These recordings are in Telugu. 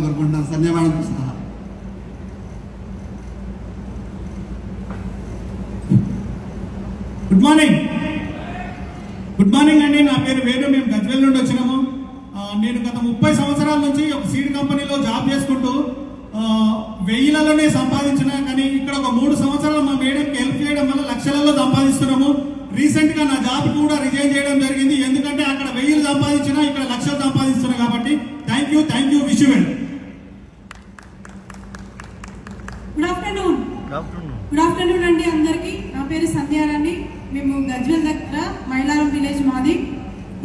సంధ్య మేడం సహా. గుడ్ మార్నింగ్ అండి. నా పేరు వేణు. మేము గజ్వేల్ నుండి వచ్చినాము. నేను గత 30 సంవత్సరాల నుంచి ఒక సీడ్ కంపెనీలో జాబ్ చేసుకుంటూ వెయ్యిలలోనే సంపాదించిన, కానీ ఇక్కడ ఒక 3 సంవత్సరాలు మా మేడంకి హెల్ప్ చేయడం వల్ల లక్షలలో సంపాదిస్తున్నాము. రీసెంట్ గా నా జాబ్ కూడా రిజైన్ చేయడం జరిగింది. ఎందుకంటే అక్కడ 1000 సంపాదించినా ఇక్కడ లక్షలు సంపాదిస్తున్నా కాబట్టి. Thank you. Wish you well. Good afternoon అండి అందరికీ. నా పేరు సంధ్యారాణి. మేము గజ్వేల్ దగ్గర మైలారం విలేజ్ మాది.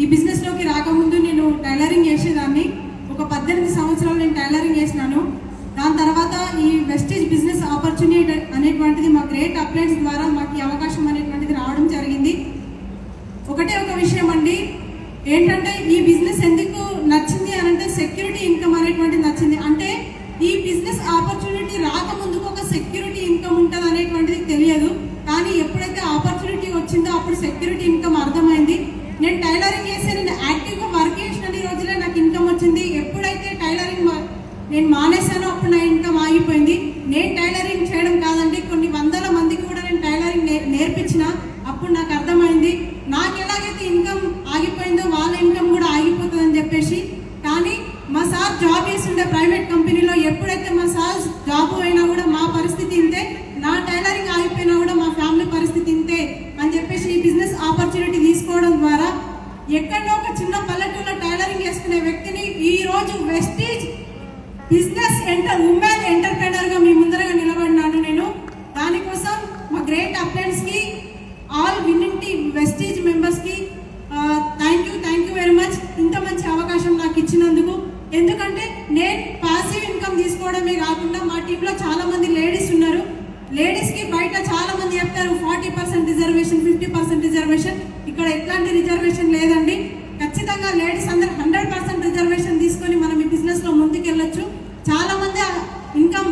ఈ బిజినెస్లోకి రాకముందు నేను టైలరింగ్ చేసేదాన్ని. ఒక 18 సంవత్సరాలు నేను టైలరింగ్ చేసినాను. దాని తర్వాత ఈ వెస్టేజ్ బిజినెస్ ఆపర్చునిటీ అనేటువంటిది మా గ్రేట్ అప్లయన్స్ ద్వారా మాకు ఈ అవకాశం అనేటువంటిది రావడం జరిగింది. ఒకటే ఒక విషయం అండి, ఏంటంటే ఈ బిజినెస్ ఎందుకు నచ్చింది అని అంటే సెక్యూరిటీ ఇన్కమ్ అనేటువంటిది నచ్చింది. అంటే ఈ బిజినెస్ ఆపర్చునిటీ రాకముందుకు ఒక సెక్యూరిటీ ఇన్కమ్ ఉంటుంది అనేటువంటిది తెలియదు, కానీ ఎప్పుడైతే ఆపర్చునిటీ వచ్చిందో అప్పుడు సెక్యూరిటీ ఇన్కమ్ అర్థమైంది. నేను టైలరింగ్ చేసి నేను యాక్టివ్గా వర్క్ చేసిన రోజులే నాకు ఇన్కమ్ వచ్చింది. ఎప్పుడైతే టైలరింగ్ నేను మానేశానో అప్పుడు నా ఇన్కమ్ ఆగిపోయింది. నేను టైలరింగ్ చేయడం కాదండి, కొన్ని వందల మందికి కూడా నేను టైలరింగ్ నేర్పించిన. అప్పుడు నాకు అర్థమైంది నాకు ఎలాగైతే ఇన్కమ్ ఆగిపోయిందో వాళ్ళ ఇన్కమ్ కూడా ఆగిపోతుందని చెప్పేసి. కానీ మా సార్ జాబ్ చేస్తుండే ప్రైవేట్ కంపెనీలో, ఎప్పుడైతే మా సార్ జాబ్ అయినా కూడా మా పరిస్థితి ఇంతే, నా టైలరింగ్ ఆగిపోయినా కూడా మా ఫ్యామిలీ పరిస్థితి ఇంతే అని చెప్పేసి ఈ బిజినెస్ ఆపర్చునిటీ తీసుకోవడం ద్వారా ఎక్కడో ఒక చిన్న పల్లెటూరులో టైలరింగ్ చేసుకునే వ్యక్తిని ఈ రోజు వెస్టేజ్ బిజినెస్ ఉమెన్ ఎంటర్ప్రెనర్ గా మీ ముందరగా నిలబడినాను నేను. దానికోసం మా గ్రేట్ అప్లయన్స్ కి, all winning team wastage members కి థ్యాంక్ యూ వెరీ మచ్. ఇంత మంచి అవకాశం నాకు ఇచ్చినందుకు. ఎందుకంటే నేను పాసివ్ ఇన్కమ్ తీసుకోవడమే కాకుండా మా టీంలో చాలా మంది లేడీస్ ఉన్నారు. లేడీస్ కి బయట చాలా మంది చెప్తారు 40% రిజర్వేషన్, 50% రిజర్వేషన్. ఇక్కడ ఎట్లాంటి రిజర్వేషన్ లేదండి. ఖచ్చితంగా లేడీస్ అందరూ 100% రిజర్వేషన్ తీసుకొని మనం ఈ బిజినెస్ లో ముందుకెళ్ళొచ్చు. చాలా మంది ఇన్కమ్,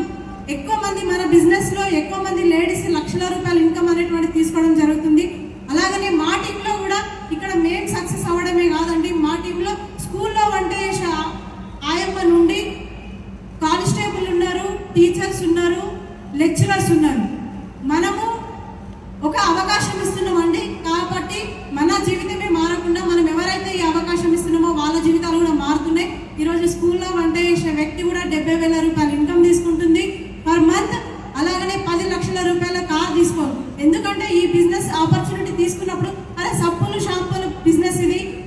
ఎక్కువ మంది మన బిజినెస్ లో ఎక్కువ మంది లేడీస్ లక్షల రూపాయల ఇన్కమ్ అనేటువంటి తీసుకోవడం జరుగుతుంది. అలాగనే మా టీంలో కూడా ఇక్కడ మేము సక్సెస్ అవ్వడమే కాదండి, మా టీంలో స్కూల్లో వంట చేసే ఆయమ్మ నుండి కానిస్టేబుల్ ఉన్నారు, టీచర్స్ ఉన్నారు, లెక్చరర్స్ ఉన్నారు. మనము ఒక అవకాశం ఇస్తున్నామండి, కాబట్టి మన జీవితమే మారకుండా మనం ఎవరైతే ఈ అవకాశం ఇస్తున్నామో వాళ్ళ జీవితాలు కూడా మారుతున్నాయి. ఈరోజు స్కూల్లో వంట చేసే వ్యక్తి కూడా 70,000 రూపాయలు ఇన్కమ్ తీసుకుంటుంది పర్ మంత్. అలాగనే 10 లక్షల రూపాయల కార్ తీసుకోరు. ఎందుకంటే ఈ బిజినెస్ ఆపర్చునిటీ తీసుకున్నప్పుడు అరే సబ్బులు షాంపూలు బిజినెస్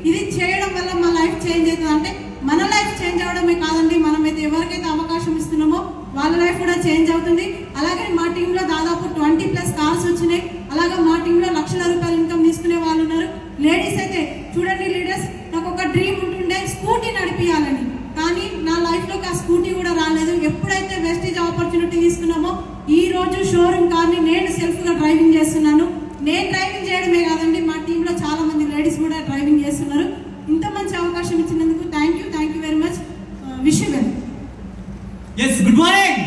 ఇది చేయడం వల్ల మా లైఫ్ చేంజ్ అవుతుంది. అంటే మన లైఫ్ చేంజ్ అవడమే కాదండి, మనమైతే ఎవరికైతే అవకాశం ఇస్తున్నామో వాళ్ళ లైఫ్ కూడా చేంజ్ అవుతుంది. అలాగే మా టీంలో దాదాపు 20+ కార్స్ వచ్చినాయి. అలాగే మా టీంలో లక్షల రూపాయలు ఇన్కమ్ తీసుకునే వాళ్ళు ఉన్నారు. లేడీస్ అయితే చూడండి, లీడర్స్, నాకు ఒక డ్రీమ్ ఉంటుండే స్కూటీ నడిపియాలని, కానీ నా లైఫ్లోకి ఆ స్కూటీ కూడా రాలేదు. ఎప్పుడైతే వెస్టేజ్ ఆపర్చునిటీ తీసుకున్నామో ఈ రోజు షోరూమ్ కార్ని నేను సెల్ఫ్గా డ్రైవింగ్ చేస్తున్నాను. నేను డ్రైవింగ్ చేయడమే కాదండి, మా టీంలో చాలా మంది లేడీస్ కూడా డ్రైవింగ్ చేస్తున్నారు. ఇంత మంచి అవకాశం ఇచ్చినందుకు thank you very much. Wish you well. Yes, good morning.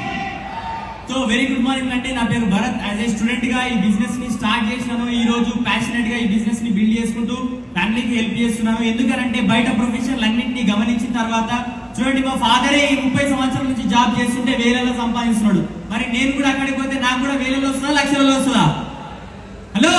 So very good morning అండి. నా పేరు భరత్. యాజ్ ఏ స్టూడెంట్ గా ఈ బిజినెస్ ని స్టార్ట్ చేసినాను. ఈ రోజు ప్యాషనెట్ గా ఈ బిజినెస్ ని బిల్డ్ చేసుకుంటూ ఫ్యామిలీకి హెల్ప్ చేస్తున్నాను. ఎందుకంటే బయట ప్రొఫెషనల్ అన్నింటినీ గమనించిన తర్వాత చూడండి, మా ఫాదరే ఈ 30 సంవత్సరాల నుంచి జాబ్ చేస్తుంటే వేలలో సంపాదిస్తున్నాడు. మరి నేను కూడా అక్కడికి పోతే నాకు కూడా వేలలో వస్తుందా, లక్షలలో వస్తుందా? హలో,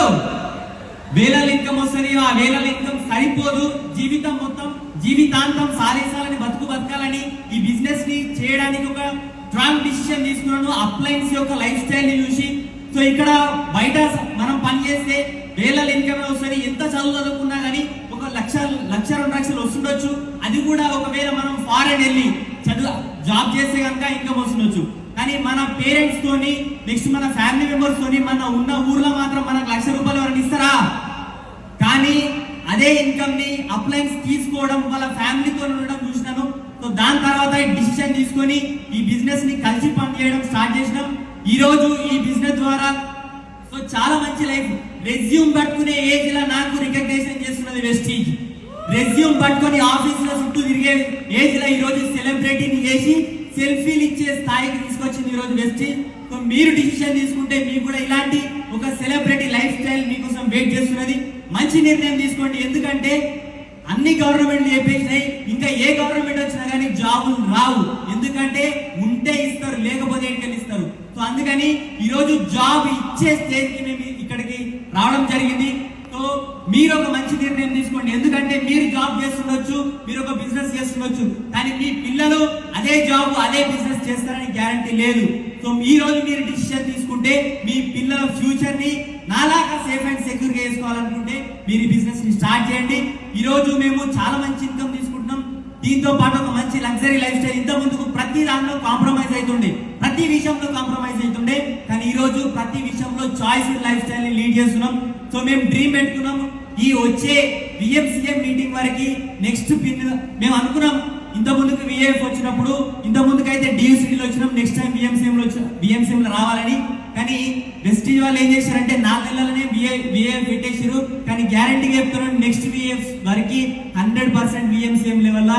వేల ఇన్కమ్ వస్తుంది. ఆ వేల ఇన్కమ్ సరిపోదు. జీవితం మొత్తం జీవితాంతం సాలేసాలని బతకాలని ఈ బిజినెస్ ని చేయడానికి ఒక స్ట్రాంగ్ డిసిషన్ తీసుకున్నాను. అప్లయన్స్ యొక్క లైఫ్ స్టైల్ ని చూసి. సో ఇక్కడ బయట మనం పని చేస్తే వేల ఇన్కమ్ వస్తుంది. ఎంత చదువుకున్నా కానీ ఒక లక్ష 2 లక్షలు వస్తుండొచ్చు. అది కూడా ఒకవేళ మనం ఫారెన్ వెళ్ళి జాబ్ చేస్తే కనుక ఇన్కమ్ వస్తుండొచ్చు. కానీ మన పేరెంట్స్ తోని, నెక్స్ట్ మన ఫ్యామిలీ మెంబర్స్ తోని, మన ఉన్న ఊర్లో మాత్రం మనకు 1,00,000 రూపాయలు ఎవరైనా ఇస్తారా? కానీ అదే ఇన్కమ్ ని అప్లయన్స్ తీసుకోవడం, వాళ్ళ ఫ్యామిలీతో ఉండడం చూసినాను. సో దాని తర్వాత డిసిషన్ తీసుకొని ఈ బిజినెస్ ని కలిసి పని చేయడం స్టార్ట్ చేసినాం. ఈ రోజు ఈ బిజినెస్ ద్వారా సో చాలా మంచి లైఫ్. రెజ్యూమ్ పట్టుకునే ఏజ్ లా నాకు రికగ్నేషన్ చేస్తున్నది వెస్టీజ్. రెజ్యూమ్ పట్టుకొని ఆఫీస్ లో చుట్టూ తిరిగే ఏజ్ లా ఈ రోజు సెలబ్రిటీని చేసి సెల్ఫీలు ఇచ్చే స్థాయికి తీసుకొచ్చింది ఈ రోజు వెస్టీజ్. సో మీరు డిసిషన్ తీసుకుంటే మీకు కూడా ఇలాంటి ఒక సెలబ్రిటీ లైఫ్ స్టైల్ మీకోసం వెయిట్ చేస్తున్నది. మంచి నిర్ణయం తీసుకోండి. ఎందుకంటే అన్ని గవర్నమెంట్లు చెప్పేసినాయి, ఇంకా ఏ గవర్నమెంట్ వచ్చినా కానీ జాబులు రావు. ఎందుకంటే ఉంటే ఇస్తారు, లేకపోతే ఏంటి ఇస్తారు. సో అందుకని ఈరోజు జాబ్ ఇచ్చే స్టేజ్కి మేము ఇక్కడికి రావడం జరిగింది. సో మీరు ఒక మంచి నిర్ణయం తీసుకోండి. ఎందుకంటే మీరు జాబ్ చేస్తుండొచ్చు, మీరు ఒక బిజినెస్ చేస్తుండొచ్చు, కానీ మీ పిల్లలు అదే జాబ్ అదే బిజినెస్ చేస్తారని గ్యారంటీ లేదు. సో ఈ రోజు మీరు డిసిషన్ తీసుకుంటే మీ పిల్లల ఫ్యూచర్ ని నాలాగా సేఫ్ అండ్ సెక్యూర్ గా చేసుకోవాలనుకుంటే మీరు బిజినెస్ ని స్టార్ట్ చేయండి. ఈ రోజు మేము చాలా మంచి ఇన్కమ్ తీసుకుంటున్నాం, దీంతో పాటు ఒక మంచి లగ్జరీ లైఫ్ స్టైల్. ఇంత ముందుకు ప్రతి దానిలో కాంప్రమైజ్ అవుతుండే, ప్రతి విషయంలో కాంప్రమైజ్ అవుతుండే, కానీ ఈ రోజు ప్రతి విషయంలో చాయిస్ లైఫ్ స్టైల్ ని లీడ్ చేస్తున్నాం. సో మేము డ్రీమ్ పెట్టుకున్నాం, ఈ వచ్చే విఎంసీఎం మీటింగ్ వరకు నెక్స్ట్ పిన్ మేము అనుకున్నాం. ఇంత ముందుకు విఏఎఫ్ వచ్చినప్పుడు, ఇంత ముందుకైతే డియూసీలో వచ్చినాం, నెక్స్ట్ టైం విఎంసీఎం లో రావాలని. కానీ వెస్టీజ్ వాళ్ళు ఏం చేశారంటే 4 నెలలనే విఏఎఫ్ పెట్టేసారు. కానీ గ్యారంటీగా చెప్తున్నాను, నెక్స్ట్ విఏఎఫ్ వరకు 100% విఎంసీఎం లెవెల్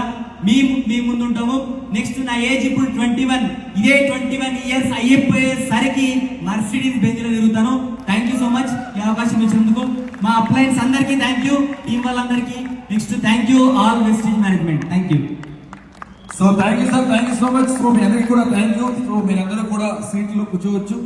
మీ ముందు ఉంటాము. నెక్స్ట్ నా ఏజ్ ఇప్పుడు 21, ఇదే 21 ఇయర్స్ అయిపోయేసరికి మర్సిడీస్ బెంజ్ లో తిరుగుతాను. థ్యాంక్ యూ సో మచ్ ఈ అవకాశం ఇచ్చినందుకు. మా అప్లయన్స్ అందరికీ థ్యాంక్ యూ, టీం వాళ్ళందరికీ. Next thank you all Vestige management. Thank you. So thank you sir, thank you so much. So మీ అందరికీ కూడా థ్యాంక్ యూ. సో మీరందరూ కూడా సీట్లు కూర్చోవచ్చు.